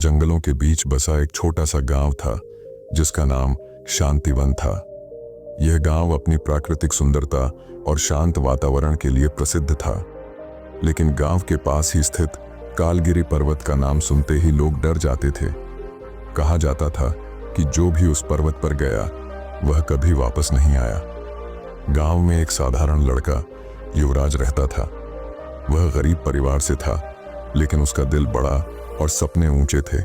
जंगलों के बीच बसा एक छोटा सा गांव था जिसका नाम शांतिवन था। यह गांव अपनी प्राकृतिक सुंदरता और शांत वातावरण के लिए प्रसिद्ध था, लेकिन गांव के पास ही स्थित कालगिरी पर्वत का नाम सुनते ही लोग डर जाते थे। कहा जाता था कि जो भी उस पर्वत पर गया वह कभी वापस नहीं आया। गांव में एक साधारण लड़का युवराज रहता था। वह गरीब परिवार से था, लेकिन उसका दिल बड़ा और सपने ऊंचे थे।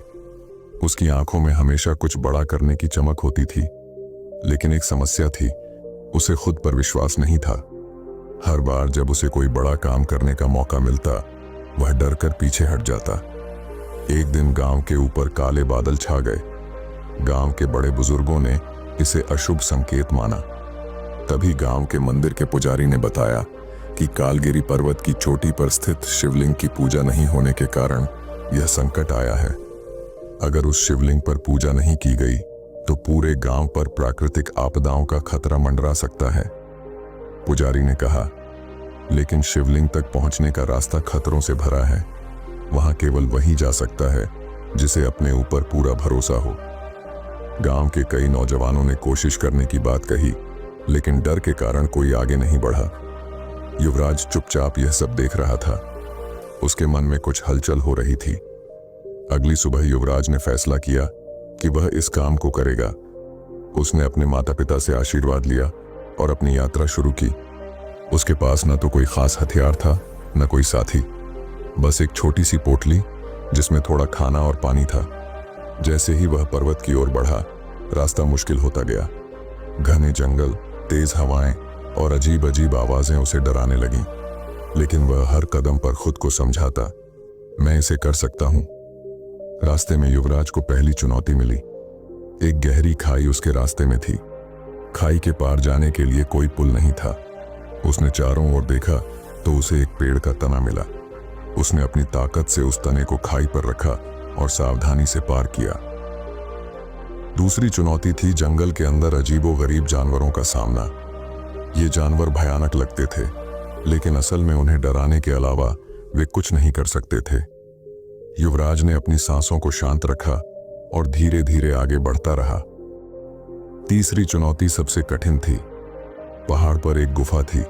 उसकी आंखों में हमेशा कुछ बड़ा करने की चमक होती थी, लेकिन एक समस्या थी, उसे खुद पर विश्वास नहीं था। हर बार जब उसे कोई बड़ा काम करने का मौका मिलता, वह डर कर पीछे हट जाता। एक दिन गांव के ऊपर काले बादल छा गए। गांव के बड़े बुजुर्गों ने इसे अशुभ संकेत माना। तभी गांव के मंदिर के पुजारी ने बताया कि कालगिरी पर्वत की चोटी पर स्थित शिवलिंग की पूजा नहीं होने के कारण यह संकट आया है। अगर उस शिवलिंग पर पूजा नहीं की गई तो पूरे गांव पर प्राकृतिक आपदाओं का खतरा मंडरा सकता है। पुजारी ने कहा, लेकिन शिवलिंग तक पहुंचने का रास्ता खतरों से भरा है। वहां केवल वही जा सकता है जिसे अपने ऊपर पूरा भरोसा हो। गांव के कई नौजवानों ने कोशिश करने की बात कही, लेकिन डर के कारण कोई आगे नहीं बढ़ा। युवराज चुपचाप यह सब देख रहा था। उसके मन में कुछ हलचल हो रही थी। अगली सुबह युवराज ने फैसला किया कि वह इस काम को करेगा। उसने अपने माता पिता से आशीर्वाद लिया और अपनी यात्रा शुरू की। उसके पास न तो कोई खास हथियार था, न कोई साथी, बस एक छोटी सी पोटली जिसमें थोड़ा खाना और पानी था। जैसे ही वह पर्वत की ओर बढ़ा, रास्ता मुश्किल होता गया। घने जंगल, तेज हवाएं और अजीब अजीब आवाजें उसे डराने लगीं, लेकिन वह हर कदम पर खुद को समझाता, मैं इसे कर सकता हूं। रास्ते में युवराज को पहली चुनौती मिली। एक गहरी खाई उसके रास्ते में थी। खाई के पार जाने के लिए कोई पुल नहीं था। उसने चारों ओर देखा तो उसे एक पेड़ का तना मिला। उसने अपनी ताकत से उस तने को खाई पर रखा और सावधानी से पार किया। दूसरी चुनौती थी जंगल के अंदर अजीबोगरीब जानवरों का सामना। ये जानवर भयानक लगते थे, लेकिन असल में उन्हें डराने के अलावा वे कुछ नहीं कर सकते थे। युवराज ने अपनी सांसों को शांत रखा और धीरे धीरे आगे बढ़ता रहा। तीसरी चुनौती सबसे कठिन थी। पहाड़ पर एक गुफा थी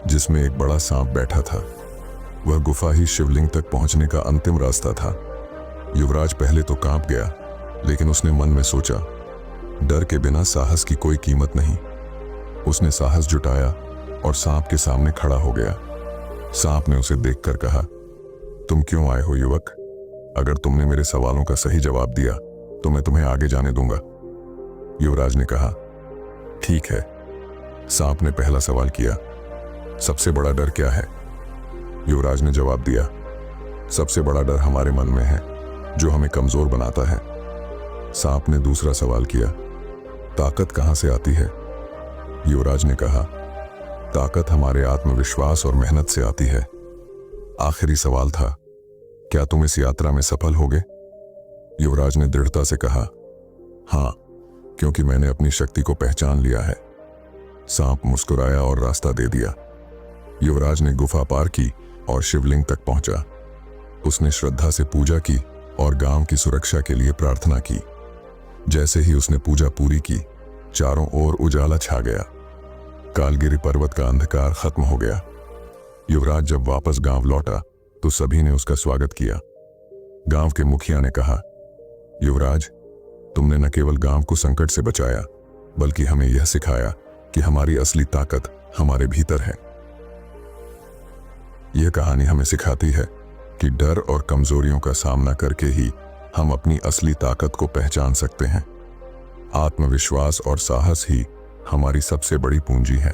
जिसमें एक बड़ा सांप बैठा था। वह गुफा ही शिवलिंग तक पहुंचने का अंतिम रास्ता था। युवराज पहले तो कांप गया, लेकिन उसने मन में सोचा, डर के बिना साहस की कोई कीमत नहीं। उसने साहस जुटाया और सांप के सामने खड़ा हो गया। सांप ने उसे देखकर कहा, तुम क्यों आए हो युवक? अगर तुमने मेरे सवालों का सही जवाब दिया तो मैं तुम्हें आगे जाने दूंगा। युवराज ने कहा, ठीक है। सांप ने पहला सवाल किया, सबसे बड़ा डर क्या है? युवराज ने जवाब दिया, सबसे बड़ा डर हमारे मन में है, जो हमें कमजोर बनाता है। सांप ने दूसरा सवाल किया, ताकत कहां से आती है? युवराज ने कहा, ताकत हमारे आत्मविश्वास और मेहनत से आती है। आखिरी सवाल था, क्या तुम इस यात्रा में सफल होगे? युवराज ने दृढ़ता से कहा, हां, क्योंकि मैंने अपनी शक्ति को पहचान लिया है। सांप मुस्कुराया और रास्ता दे दिया। युवराज ने गुफा पार की और शिवलिंग तक पहुंचा। उसने श्रद्धा से पूजा की और गांव की सुरक्षा के लिए प्रार्थना की। जैसे ही उसने पूजा पूरी की, चारों ओर उजाला छा गया। कालगिरी पर्वत का अंधकार खत्म हो गया। युवराज जब वापस गांव लौटा तो सभी ने उसका स्वागत किया। गांव के मुखिया ने कहा, युवराज, तुमने न केवल गांव को संकट से बचाया, बल्कि हमें यह सिखाया कि हमारी असली ताकत हमारे भीतर है। यह कहानी हमें सिखाती है कि डर और कमजोरियों का सामना करके ही हम अपनी असली ताकत को पहचान सकते हैं। आत्मविश्वास और साहस ही हमारी सबसे बड़ी पूंजी है।